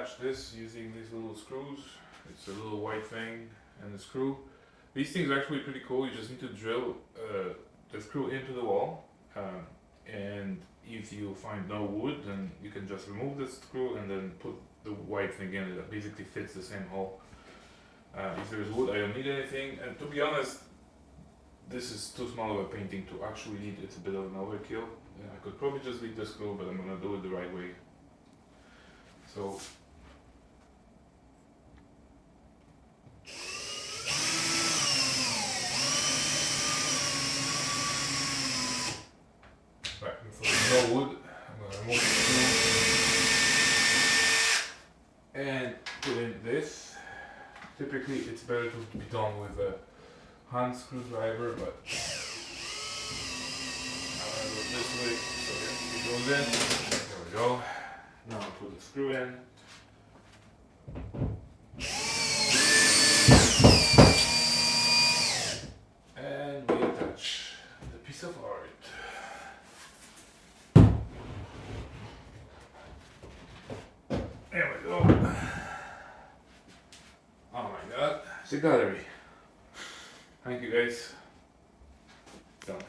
attach this using these little screws. It's a little white thing and a screw. These things are actually pretty cool. You just need to drill the screw into the wall, and if you find no wood, then you can just remove the screw and then put the white thing in. It basically fits the same hole. If there's wood, I don't need anything. And to be honest, this is too small of a painting to actually need. It's a bit of an overkill. I could probably just leave the screw, but I'm gonna do it the right way. So. Right, if there's no wood, I'm gonna remove the screw and put in this. Typically, it's better to be done with a hand screwdriver, but I'm gonna go this way. So yeah, it goes in. There we go. Now I'll put the screw in. And we attach the piece of art. There we go. Oh my god. It's a gallery. Thank you guys. Done.